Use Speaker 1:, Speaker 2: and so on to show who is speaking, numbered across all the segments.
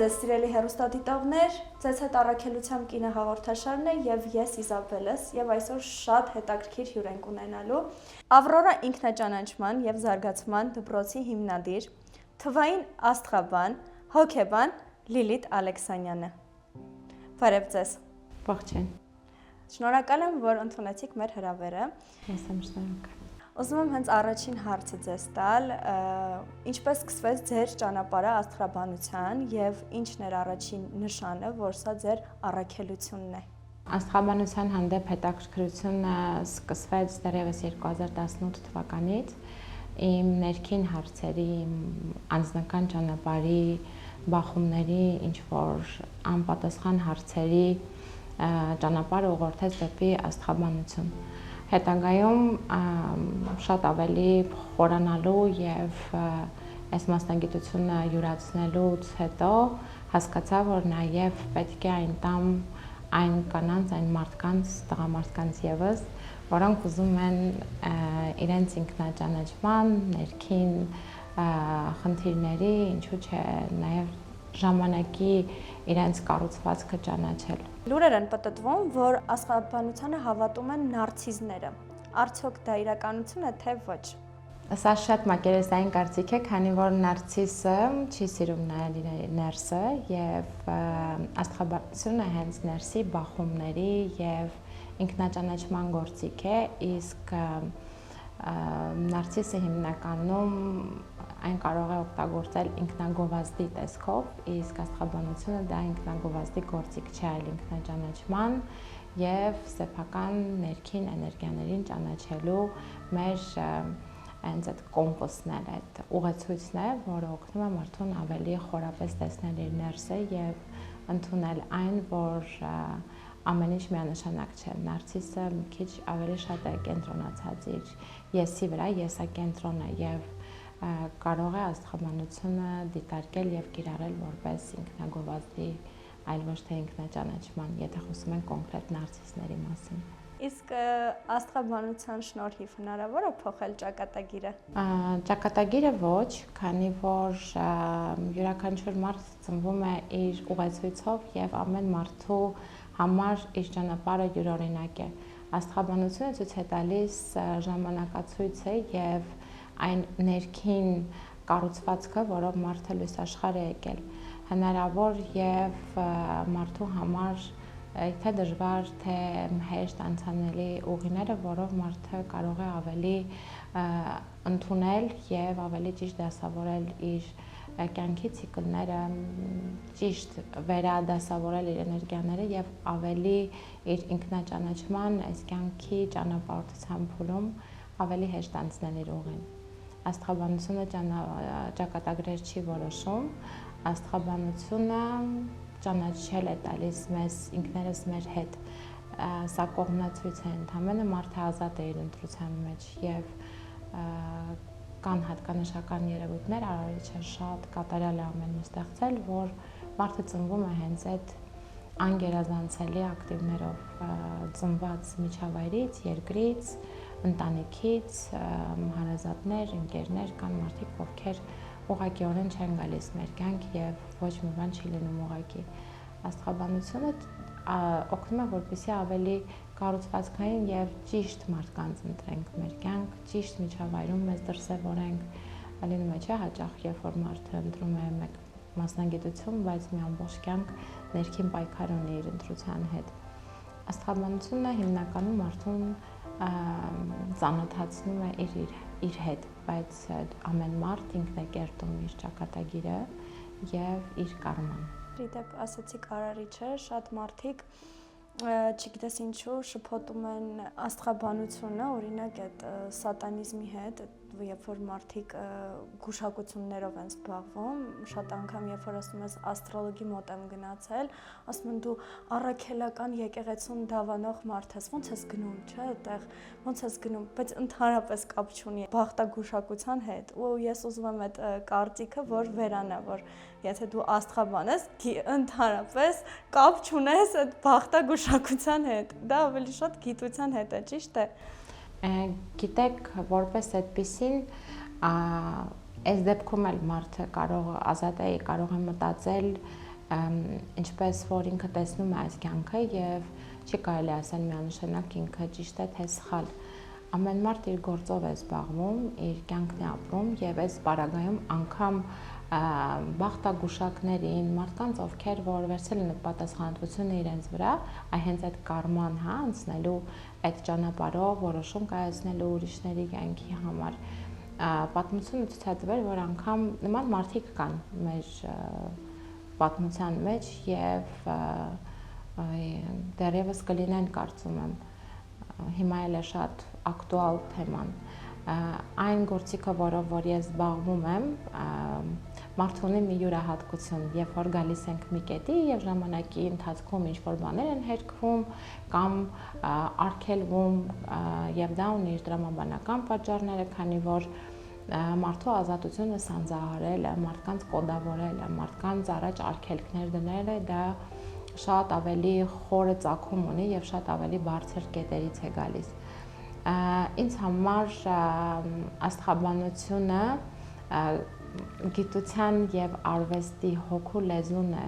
Speaker 1: ձեզ սիրելի հեռուստադիտողներ, ձեզ հետ առաքելությամբ կինը հաղորդաշարն է եւ ես Իզաբելս եւ այսօր շատ հետաքրքիր հյուր ենք ունենալու։ Ավրորա ինքնաճանաչման եւ զարգացման դպրոցի հիմնադիր, թվային աստղաբան, հոգեբան Լիլիթ Ալեքսանյանը։ Բարև ձեզ։
Speaker 2: Ողջույն։
Speaker 1: Շնորհակալ եմ, որ ընդունեցիք մեր հրավերը։
Speaker 2: Ես եմ շնորհակալ։
Speaker 1: Ուզում եմ հենց առաջին հարցը ձեզ տալ, ինչպես սկսվեց ձեր ճանապարհը աստղաբանության եւ ինչն էր առաջին նշանը, որ սա ձեր առաքելությունն է։
Speaker 2: Աստղաբանության հանդեպ հետաքրքրությունը սկսվեց դեռևս 2018 թվականից իմ ներքին հարցերի, իմ անձնական ճանապարհի բախումների, ինչ որ անպատասխան հարցերի ճանապարհը ուղղորդեց դեպի աստղաբանություն։ Հետագայում շատ ավելի խորանալու եւ այս մասնագիտությունը յուրացնելուց հետո հասկացա, որ նաեւ պետք է այն տամ այն կանանց, այն մարդկանց, տղամարդկանց եւս, որոնք ուզում են իրենց ինքնաճանաչման, ներքին խնդիրների, ինչու՞ չէ, նաեւ ժամանակի իրենց կառուցվածքը ճանաչել։
Speaker 1: Լուրեր են պտտվում, որ աստղաբանությանը հավատում են նարցիզները։ Արդյոք դա իրականություն է, թե ոչ։
Speaker 2: Սա շատ մակերեսային կարծիք է, քանի որ նարցիսը չի սիրում նայել իր ներսը եւ աստղաբանությունը հենց ներսի բախումների եւ ինքնաճանաչման գործիք է, իսկ նարցիսը հիմնականում այն կարող է օգտագործել ինքնագովազդի տեսքով, իսկ աստղաբանությունը դա ինքնագովազդի գործիք չէ, այլ ինքնաճանաչման եւ սեփական ներքին էներգիաներին ճանաչելու մեր այնց այդ կոմպասն է, այդ ուղեցույցն է, որը օգնում է մարդուն ավելի խորապես տեսնել իր ներսը եւ ընդունել այն, որ ամեն ինչ միանշանակ չէ։ Նարցիսը մի քիչ ավելի շատ է կենտրոնացած իր եսի վրա, եսակենտրոն է եւ կարող է աստղաբանությունը դիտարկել եւ կիրառել որպես ինքնագովազդի, այլ ոչ թե ինքնաճանաչման, եթե խոսում ենք կոնկրետ նարցիսների մասին։
Speaker 1: Իսկ աստղաբանության շնորհիվ հնարավոր է փոխել ճակատագիրը։
Speaker 2: Ճակատագիրը ոչ, քանի որ յուրաքանչյուր մարդ ծնվում է իր ուղեցույցով եւ ամեն մարդու համար իր ճանապարհը յուրօրինակ է։ Աստղաբանությունը ցույց է տալիս ժամանակացույց է եւ այն ներքին կառուցվածքը, որով մարդը լույս աշխարհ է եկել, հնարավոր եւ մարդու համար թե դժվար, թե հեշտ անցանելի ուղիները, որով մարդը կարող է ավելի ընդունել եւ ավելի ճիշտ դասավորել իր կյանքի ցիկլները, ճիշտ վերադասավորել իր էներգիաները եւ ավելի իր ինքնաճանաչման, այս կյանքի ճանապարհորդության փուլում ավելի հեշտ անցնել իր ուղին։ Աստղաբանությունը ճակատագրեր չի որոշում, աստղաբանությունը ճանաչել է տալիս մեզ ինքներս մեր հետ, սա կողմնացույց է ընդհանրապես, մարդը ազատ է իր ընտրության մեջ եւ կան հատկանշական երևույթներ, արարիչը շատ կատարյալ է ամեն ինչ ստեղծել, որ մարդը ծնվում է հենց այդ անգերազանցելի ակտիվներով, ծնված միջավայրից, երկրից, ընտանիքից, հարազատներ, ընկերներ, կան մարդիկ, ովքեր ուղղակիորեն չեն գալիս մեր կյանք եւ ոչ մի բան չի լինում ուղղակի։ Աստղաբանությունը օգնում է, որպեսզի ավելի կառուցվածքային եւ ճիշտ մարդկանց ընտրենք մեր կյանք, ճիշտ միջավայրում մեզ դրսեւորենք, լինում է չէ հաճախ, երբ որ մարդը ընտրում է մեկ մասնագիտություն, բայց մի ամբողջ կյանք ներքին պայքար ունի իր ընտրության հետ։ Աստղաբանությունը հիմնականում մարդուն ծանոթացնում է իր հետ, բայց ամեն մարդ ինքն է կերտում իր ճակատագիրը եւ իր կարման։
Speaker 1: Դեպ ասացիք արարիչը, շատ մարդիկ չգիտես ինչու շփոթում են աստղաբանությունը, օրինակ այդ սատանիզմի հետ, երբ որ մարդիկ գուշակություններով են զբաղվում, շատ անգամ երբ որ ասում ես աստրոլոգի մոտ եմ գնացել, ասում են դու առաքելական եկեղեցուն դավանող մարդ ես, ո՞նց ես գնում, չէ, այդտեղ ո՞նց ես գնում, բայց ընդհանրապես կապ չունի բախտագուշակության հետ։ Ու ես ուզում եմ այդ կարծիքը, որ վերանա, որ եթե դու աստղաբան ես, ընդհանրապես կապ չունես այդ բախտագուշակության հետ։ Դա ավելի շատ գիտության հետ է, ճիշտ է։
Speaker 2: Գիտեք, որպես այդպեսին, այս դեպքում էլ մարդը ազատ է կարող է մտածել ինչպես որ ինքը տեսնում է այս կյանքը եւ չի կարելի ասել միանշանակ ինքը ճիշտ է թե սխալ։ Ամեն մարդ իր գործով է զբաղվում, իր կյանքն է ապրում եւ այս պարագայում անգամ բախտագուշակներին, մարդկանց, ովքեր որ վերցել են պատասխանատվությունը իրենց վրա, հենց այդ կարման, անցնելու այդ ճանապարհով որոշում կայացնելու ուրիշների կյանքի համար, պատմությունը ցույց է տվել, որ անգամ նման մարդիկ կան մեր պատմության մեջ եւ դեռևս կլինեն, կարծում եմ, հիմա էլ է շատ ակտուալ թեման։ Այն գործիքը, որով որ ես զբաղվում եմ, մարդը ունի մի յուրահատկություն, երբ որ գալիս ենք մի կետի եւ ժամանակի ընթացքում ինչ-որ բաներ են հերքվում կամ արգելվում եւ դա ունի իր տրամաբանական պատճառները, քանի որ մարդու ազատությունը սանձահարել է, մարդկանց կոդավորել է, մարդկանց առաջ արգելքներ դնել է, դա շատ ավելի խորը ծագում ունի եւ շատ ավելի բարձր կետերից է գալիս։ Ինձ համար աստղաբանությունը գիտության եւ արվեստի հոգու լեզուն է,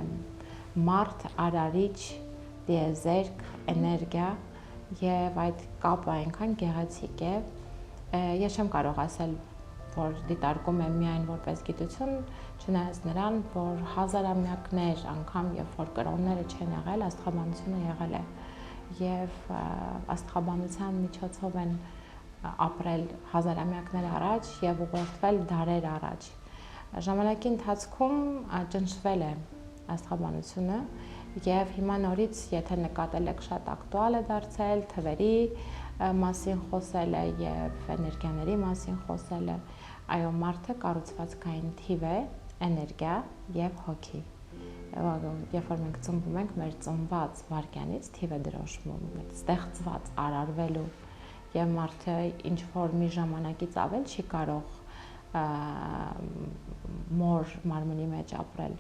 Speaker 2: մարդ, արարիչ, դիեզերք, էներգիա եւ այդ կապը այնքան գեղեցիկ է։ Ես չեմ կարող ասել, որ դիտարկում եմ միայն որպես գիտություն, չնայած նրան, որ հազարամյակներ անգամ, երբ որ կրոնները չեն եղել, աստղաբանությունը եղել է եւ աստղաբանության միջոցով են ապրել հազարամյակներ առաջ եւ ուղղորդվել դարեր առաջ։ Ժամանակի ընթացքում ճնշվել է աստղաբանությունը եւ հիմա նորից, եթե նկատել եք, շատ ակտուալ է դարձել, թվերի մասին խոսել է եւ էներգիաների մասին խոսել է։ Այո, մարդը կառուցվածքային թիվ է, էներգիա եւ հոգի։ Երբ որ մենք ծնվում ենք, մեր ծնված վարքյանից թիվ է դրոշմում, ստեղծված, արարվելու եւ մարդը ինչ որ մի ժամանակից ավել չի կարող մոր մարմնի մեջ ապրել։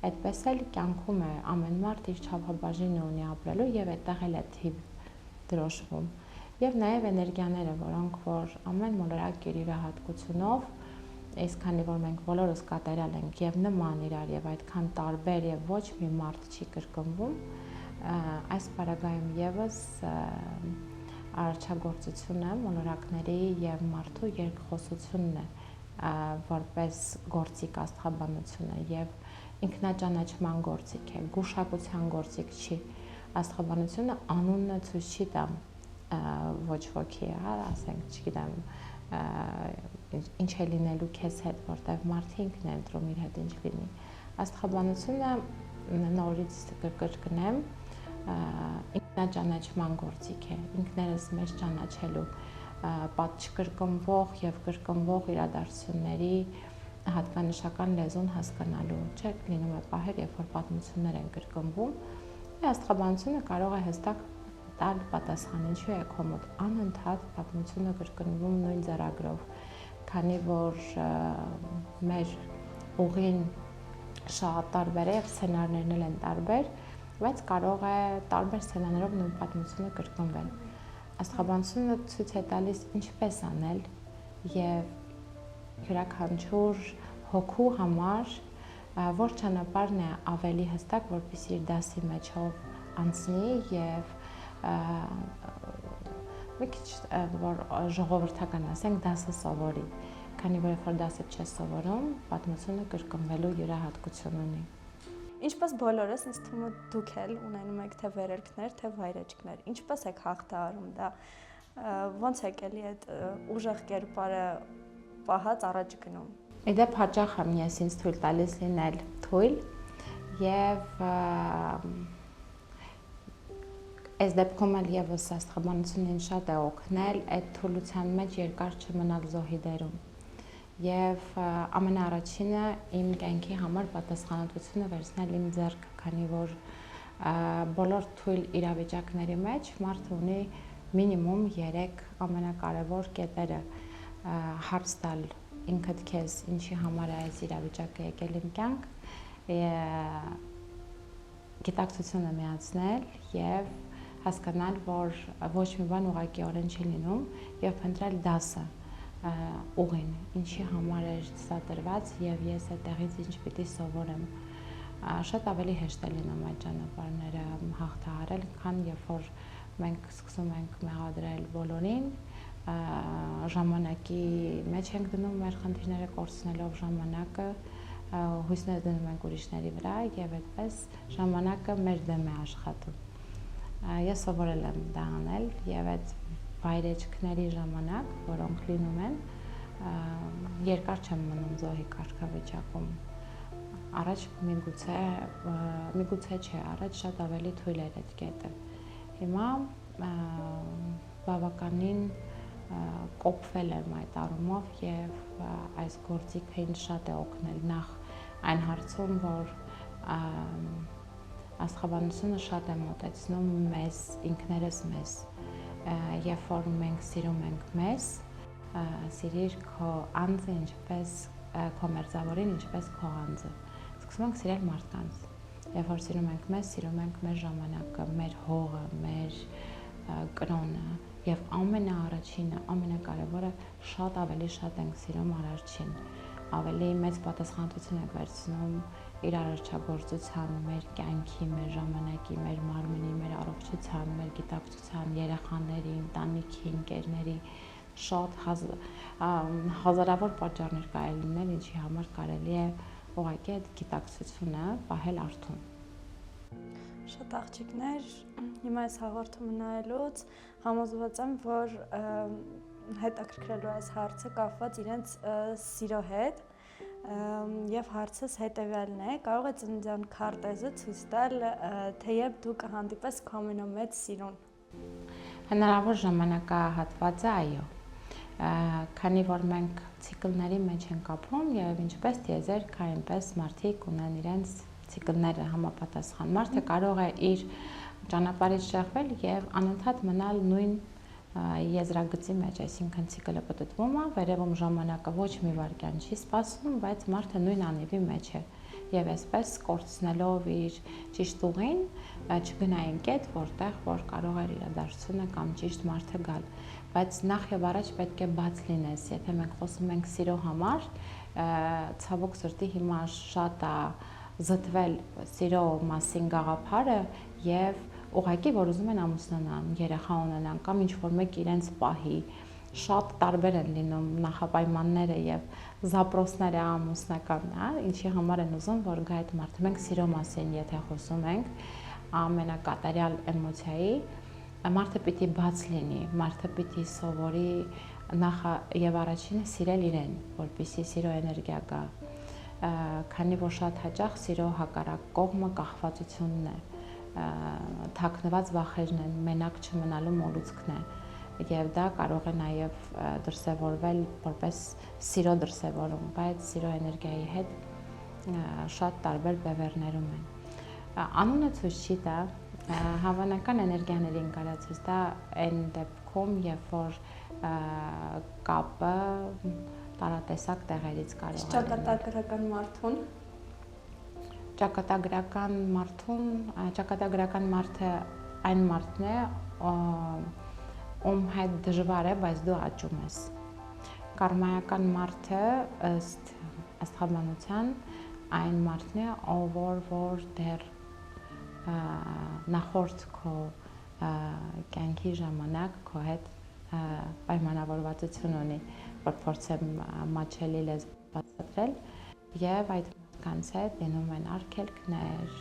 Speaker 2: Այդպես էլ կյանքում է ամեն մարդ իր չափաբաժինը ունի ապրելու եւ այդտեղ էլ է թիվ դրոշվում։ Եվ նաեւ էներգիաները, որոնք որ ամեն մոլորակ իր յուրահատկությունով, իսկ քանի որ մենք բոլորս կատարյալ ենք եւ նման իրար եւ այդքան տարբեր եւ ոչ մի մարդ չի կրկնվում, այս պարագայում եւս արարչագործությունը, մոլորակների եւ մարդու երկխոսությունն է, որպես գործիք աստղաբանությունը եւ ինքնաճանաչման գործիք է, գուշակության գործիք չի։ Աստղաբանությունը անունը ցույց չի տա ոչ ոքի, ասենք, չգիտեմ, ինչ է լինելու քեզ հետ, որտեղ մարդը ինքն է ընտրում իր հետ ինչ լինի։ Աստղաբանությունը նորից կկրկնեմ, ինքնաճանաչման գործիք է, ինքներս մեզ ճանաչելու, չկրկնվող եւ կրկնվող իրադարձությունների հատկանշական լեզուն հասկանալու, չէ՞, լինում է պահեր, երբ որ պատմություններ են կրկնվում, աստղաբանությունը կարող է հստակ տալ պատասխան, ինչու է քո մոտ անընդհատ պատմությունը կրկնվում նույն ձեռագրով, քանի որ մեր ուղին շատ տարբեր է եւ սցենարներն են տարբեր, բայց կարող է տարբեր սցենարներով նույն պատմությունը կրկնվել։ Աստղաբանությունը ցույց է տալիս ինչպես անել եւ յուրաքանչյուր հոգու համար որ ճանապարհն է ավելի հստակ, որպեսզի իր դասի մեջով անցնի եւ մի քիչ որ ժողովրդական ասենք, դասը սովորի, քանի որ երբ որ դասը չես սովորում, պատմությունը կրկնվելու յուրահատկություն ունի։
Speaker 1: Ինչպես բոլորս, ինձ թվում է դուք էլ ունենում եք թե վերելքներ, թե վայրեջքներ։ Ինչպես եք հաղթահարում դա։ Ոնց եք էլի այդ ուժեղ կերպարը պահած առաջ գնում։
Speaker 2: Իդեպ հաճախ եմ ես ինձ թույլ տալիս լինել թույլ եւ այս դեպքում էլ եւս աստղաբանությունն ինձ շատ է օգնել այդ թուլության մեջ երկար չմնալ զոհի դերում։ Եվ ամենաառաջինը իմ կյանքի համար պատասխանատվությունը վերցնել իմ ձեռքը, քանի որ բոլոր թույլ իրավիճակների մեջ մարդը ունի մինիմում 3 ամենակարևոր կետերը՝ հարց տալ ինքդ քեզ, ինչի համար է այս իրավիճակը եկել իմ կյանք, գիտակցությունը միացնել եւ հասկանալ, որ ոչ մի բան ուղղակիորեն չի լինում եւ փնտրել դասը, ուղին, ինչի համար է սա տրված եւ ես այդտեղից ինչ պիտի սովորեմ։ շատ ավելի հեշտ է լինում այդ ճանապարհները հաղթահարել, քան երբ որ մենք սկսում ենք մեղադրել բոլորին, ժամանակի մեջ ենք դնում մեր խնդիրները կորցնելով ժամանակը, հույսներ դնում ենք ուրիշների վրա եւ այդպես ժամանակը մեր դեմ է աշխատում։ Ես սովորել եմ դա անել եւ այդ վայրեջքների ժամանակ, որոնք լինում են, երկար չեմ մնում զոհի կարգավիճակում։ Առաջ միգուցե չէ, առաջ շատ ավելի թույլ էր այդ կետը։ Հիմա բավականին կոփվել եմ այդ առումով եւ այս գործիքը ինձ շատ է օգնել նախ այն հարցում, որ աստղաբանությունը շատ է մոտեցնում մեզ, ինքներս մեզ, երբ որ մենք սիրում ենք մեզ, սիրիր քո անձը ինչպես քո մերձավորին, ինչպես քո անձը։ Սկսում ենք սիրել մարդկանց։ Երբ որ սիրում ենք մեզ, սիրում ենք մեր ժամանակը, մեր հողը, մեր կրոնը եւ ամենաառաջինը, ամենակարևորը շատ ավելի շատ ենք սիրում արարչին։ Ավելի մեծ պատասխանատվություն ենք վերցնում իր արարչագործության, մեր կյանքի, մեր ժամանակի, մեր մարմնի, մեր առողջության, մեր գիտակցության, երեխաների, ընտանիքի, ընկերների շատ հազարավոր պատճառներ կարելի լինել, ինչի համար կարելի է ուղղակի այդ գիտակցությունը պահել արթուն։
Speaker 1: Շատ աղջիկներ, հիմա այս հաղորդումը նայելուց համոզված եմ, որ հետաքրքրելու այս հարցը կապված իրենց սիրո հետ եւ հարցս հետեւյալն է. կարող է ծննդյան քարտեզը ցույց տալ, թեև դու կհանդիպես քո ամենամեծ սիրուն։
Speaker 2: Հնարավոր ժամանակահատվածը այո։ Քանի որ մենք ցիկլների մեջ ենք ապրում եւ ինչպես տիեզերք, այնպես մարդիկ ունեն իրենց ցիկլները համապատասխան։ Մարդը կարող է իր ճանապարհից շեղվել եւ անընդհատ մնալ նույն եզրագծի մեջ, այսինքն ցիկլը պատտվում է, վերևում ժամանակը ոչ մի վայրկյան չի սպասվում, բայց մարդը նույն անիվի մեջ է եւ այսպես կորցնելով իր ճիշտ ուղին, չգնային կետ, որտեղ որ կարող է իրադարձությունը կամ ճիշտ մարդը գալ, բայց նախ եւ առաջ պետք է բաց լինես, եթե մենք խոսում ենք սիրո համար, ցավոք սրտի հիմա շատ է զտվել սիրո մասին գաղափարը եւ ուղղակի որ ուզում են ամուսնանան, երեխա ունենան կամ ինչ-որ մեկ իրենց պահի, շատ տարբեր են լինում նախապայմանները եւ զապրոսները ամուսնական, ինչի համար են ուզում որ գա այդ մարդը։ Մենք սիրո մասին եթե խոսում ենք, ամենակատարյալ էմոցիայի, մարդը պիտի բաց լինի, մարդը պիտի սովորի նախ եւ առաջինը սիրել իրեն, որպեսզի սիրո էներգիա գա, քանի որ շատ հաճախ սիրո հակառակ կողմը կախվածությունն է, թաքնված վախերն են, մենակ չմնալու մոլուցքն է եւ դա կարող է նաեւ դրսեւորվել որպես սիրո դրսեւորում, բայց սիրո էներգիայի հետ շատ տարբեր բևեռներում են։ Անունը ցույց չի տա, հավանական էներգիաներին կարա ցույց տա այն դեպքում, երբ որ կապը տարատեսակ տեղերից կարող է
Speaker 1: ճակատագրական մարդուն
Speaker 2: ճակատագրական մարդը այն մարդն է, ում հետ դժվար է, բայց դու աճում ես։ Կարմայական մարդը ըստ աստղաբանության այն մարդն է, որ դեռ նախորդ քո կյանքի ժամանակ քո հետ պայմանավորվածություն ունի, որ փորձեմ մաչելի լեզու բացատրել եւ այդ մարդկանց հետ լինում են արգելքներ,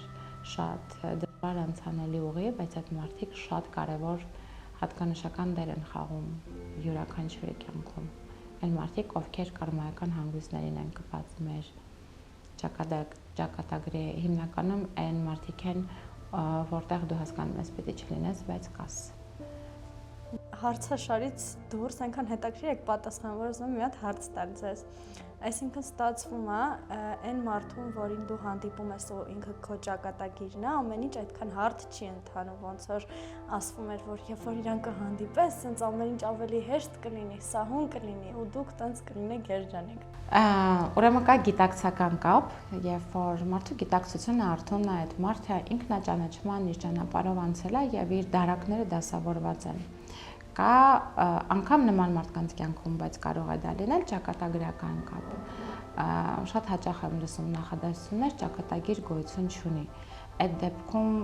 Speaker 2: շատ դժվար անցանելի ուղի, բայց այդ մարդիկ շատ կարևոր հատկանշական դեր են խաղում յուրաքանչյուրի կյանքում։ Այն մարդիկ, ովքեր կարմայական հանգույցներին են կպած մեր ճակատագրի, հիմնականում այն մարդիկ են, որտեղ դու հասկանում ես պիտի չլինես, բայց կաս։
Speaker 1: Հարցաշարից դուրս այնքան հետաքրքիր եք պատասխան, որ ուզում եմ մի հատ հարց տալ ձեզ։ Այսինքն ստացվում է այն մարդուն, որին դու հանդիպում ես ու ինքը քո ճակատագիրն է, ամեն ինչ այդքան հարթ չի ընթանում, ոնց որ ասվում էր, որ երբ որ իրան կհանդիպես, sense ամեն ինչ ավելի հեշտ կլինի, սահուն կլինի ու դուք տենց կլինեք երջանիկ։
Speaker 2: Ուրեմն կա գիտակցական կապ, երբ որ մարդու գիտակցությունը արթուն է, այդ մարդը ինքնաճանաչման իր ճանապարհով անցել է եւ իր դարակները դասավորված են։ Կա անգամ նման մարդկանց կյանքում, բայց կարող է դա լինել ճակատագրական կապ։ շատ հաճախ եմ լսում նախադասություններ ճակատագիր գոյություն չունի։ Այդ դեպքում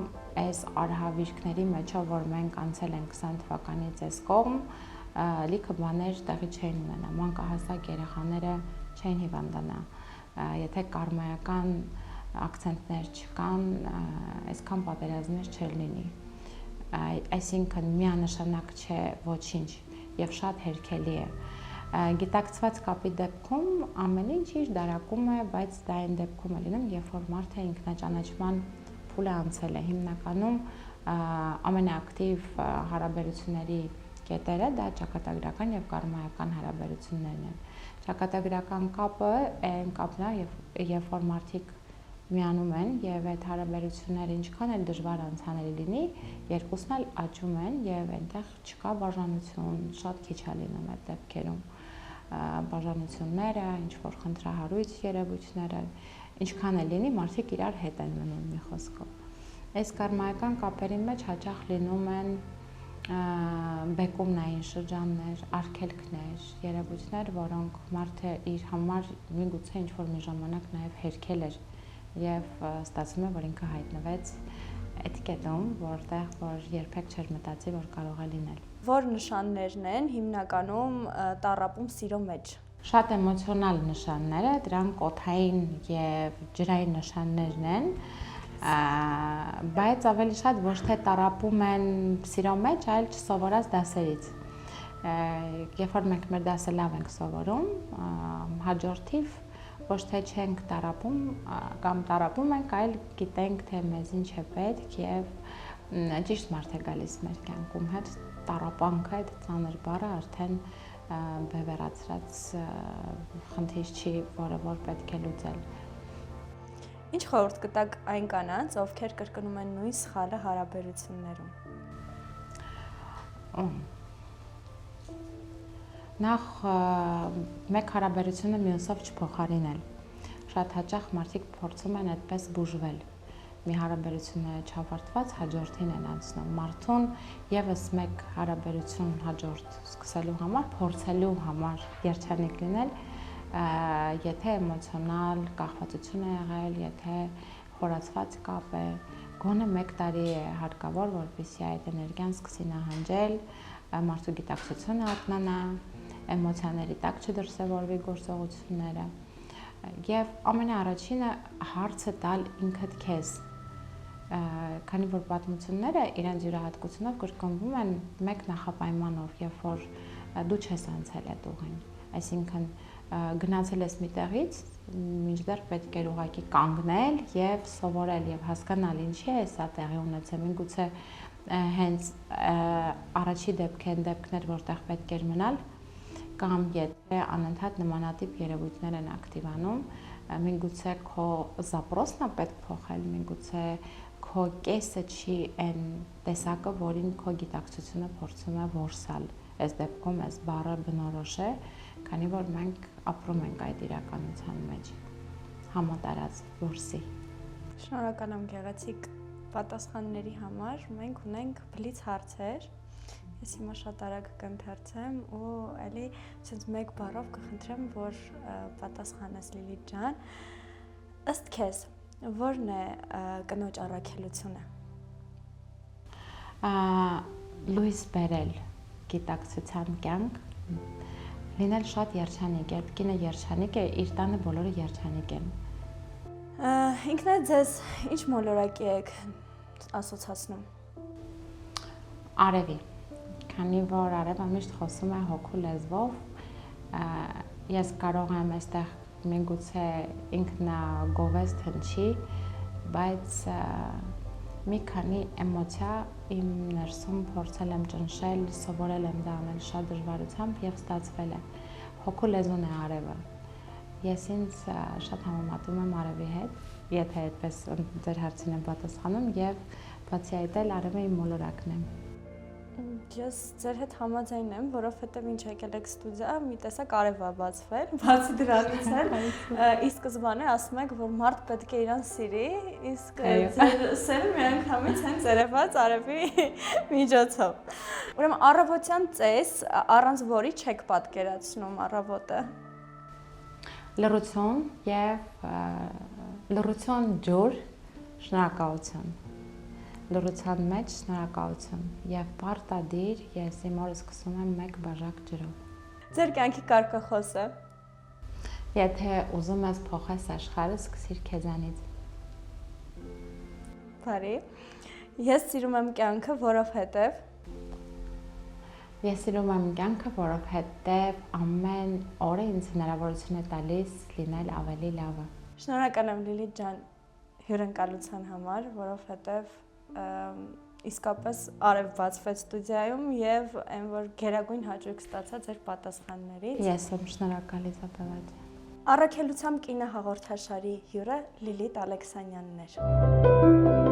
Speaker 2: այս արհավիրքների մեջով, որ մենք անցել ենք 20 թվականից այս կողմ, լիքը բաներ տեղի չէին ունենա, մանկահասակ երեխաները չէին հիվանդանա, եթե կարմայական ակցենտներ չկան, այսքան պատերազմներ չէր լինի։ Այսինքն միանշանակ չէ ոչինչ եւ շատ հերքելի է։ Գիտակցված կապի դեպքում ամեն ինչ իր դարակում է, բայց դա այն դեպքում է լինում, երբ որ մարդը ինքնաճանաչման փուլը անցել է։ Հիմնականում ամենաակտիվ հարաբերությունների կետերը դա ճակատագրական եւ կարմայական հարաբերություններն են։ Ճակատագրական կապը այն կապն է, երբ որ մարդիկ միանում են եւ այդ հարաբերությունները ինչքան էլ դժվար անցանելի լինի, երկուսն էլ աճում են եւ այնտեղ չկա բաժանություն, շատ քիչ է լինում այդ դեպքերում։ Բաժանությունները, ինչ որ խնդրահարույց երևույթները, ինչքան էլ լինի, մարդիկ իրար հետ են մնում մի խոսքով։ Այս կարմայական կապերի մեջ հաճախ լինում են բեկումնային շրջաններ, արգելքներ, երևույթներ, որոնք մարդը իր համար միգուցե ինչ որ մի ժամանակ նաև հերքել էր եւ ստացվում է, որ ինքը հայտնվեց այդ կետում, որտեղ որ երբեք չէր մտածի, որ կարող է լինել։
Speaker 1: Որ նշաններն են հիմնականում տառապում սիրո մեջ։
Speaker 2: Շատ էմոցիոնալ նշանները, դրանք օդային եւ ջրային նշաններն են, բայց ավելի շատ ոչ թե տառապում են սիրո մեջ, այլ չսովորած դասերից։ Երբ որ մենք մեր դասը լավ ենք սովորում, հաջորդիվ ոչ թե չենք տառապում կամ տառապում ենք, այլ գիտենք, թե մեզ ինչ է պետք եւ ճիշտ մարդ է գալիս մեր կյանքում, հետ տառապանքը, այդ ծանր բառը արդեն բևեռացրած խնդիր չի, որը որ պետք է լուծել։
Speaker 1: Ինչ խորհուրդ կտաք այն կանանց, ովքեր կրկնում են նույն սխալը հարաբերություններում։
Speaker 2: Նախ մեկ հարաբերությունը մյուսով չփոխարինել։ Շատ հաճախ մարդիկ փորձում են այդպես բուժվել։ Մի հարաբերությունը չավարտված հաջորդին են անցնում։ Մարդուն եւս մեկ հարաբերություն հաջորդ սկսելու համար, փորձելու համար երջանիկ լինել, եթե էմոցիոնալ կախվածություն է եղել, եթե խորացված կապ է, գոնե 1 տարի է հարկավոր, որպեսզի այդ էներգիան սկսի նահանջել, մարդու գիտակցությունը արթնանա, էմոցիաների տակ չդրսևորվի գործողությունները։ Եվ ամենաառաջինը հարցը տալ ինքդ քեզ, քանի որ պատմությունները իրենց յուրահատկությունով կրկնվում են մեկ նախապայմանով, երբ որ դու չես անցել այդ ուղին, այսինքն գնացել ես մի տեղից, մինչդեռ պետք էր ուղղակի կանգնել եւ սովորել եւ հասկանալ ինչի է սա տեղի ունեցել, միգուցե հենց առաջի դեպքեր, որտեղ պետք էր մնալ, կամ եթե անընդհատ նմանատիպ երևույթներ են ակտիվանում, միգուցե քո զապրոսն է պետք փոխել, միգուցե քո կեսը չի այն տեսակը, որին քո գիտակցությունը փորձում է որսալ։ Այս դեպքում այս բառը բնորոշ է, քանի որ մենք ապրում ենք այդ իրականության մեջ, համատարած որսի։
Speaker 1: Շնորհակալ եմ գեղեցիկ պատասխանների համար։ Մենք ունենք բլից հարցեր։ Ես հիմա շատ արագ կընթերցեմ ու էլի ցած մեկ բառով կխնդրեմ, որ պատասխանես Լիլիթ ջան։ Ըստ քեզ, որն է կնոջ առաքելությունը։
Speaker 2: Լուիս Բերել, գիտակցության կյանք, լինել շատ երջանիկ, երբ կինը երջանիկ է, իր տանը բոլորը երջանիկ են։
Speaker 1: Ինքնդ ձեզ ինչ մոլորակի եք ասոցացնում։
Speaker 2: Արևի, քանի որ արևը միշտ խոսում է հոգու լեզվով, ես կարող եմ այստեղ միգուցե ինքնագովեստ հնչի, բայց մի քանի էմոցիա իմ ներսում փորձել եմ ճնշել, սովորել եմ դա անել շատ դժվարությամբ եւ ստացվել է։ Հոգու լեզուն է արևը։ Ես ինձ շատ համեմատում եմ արևի հետ, եթե այդպես ձեր հարցին եմ պատասխանում, եւ բացի այդ էլ արևը իմ մոլորակն է։
Speaker 1: Ես ձեր հետ համաձայն եմ, որովհետև ինչ եկել եք ստուդիա, մի տեսակ արև է բացվել, բացի դրանից էլ, ի սկզբանե ասում եք, որ մարդ պետք է իրան սիրի, իսկ ձեր սերը միանգամից հենց երևաց արևի միջոցով։ Ուրեմն առավոտյան ծես, առանց որի չեք պատկերացնում առավոտը։
Speaker 2: Լռություն եւ լռություն ջուր, շնորհակալություն։ Լռության մեջ շնորհակալություն եւ պարտադիր ես իմ օրը սկսում եմ 1 բաժակ ջրով։
Speaker 1: Ձեր կյանքի կարգախոսը։
Speaker 2: Եթե ուզում ես փոխես աշխարհը, սկսիր քեզանից։
Speaker 1: Բարի։ Ես սիրում եմ կյանքը, որովհետև
Speaker 2: Ես սիրում եմ կյանքը, որովհետև ամեն օրը ինձ հնարավորություն է տալիս լինել ավելի լավը։
Speaker 1: Շնորհակալ եմ Լիլիթ ջան հյուրընկալության համար, որովհետև իսկապես արև բացվեց ստուդիայում եւ այն որ գերագույն հաճույք ստացա ձեր պատասխաններից։
Speaker 2: Ես եմ շնորհակալ Իզաբելլա ջան։
Speaker 1: Առաքելությամբ կինը հաղորդաշարի հյուրը Լիլիթ Ալեքսանյանն էր։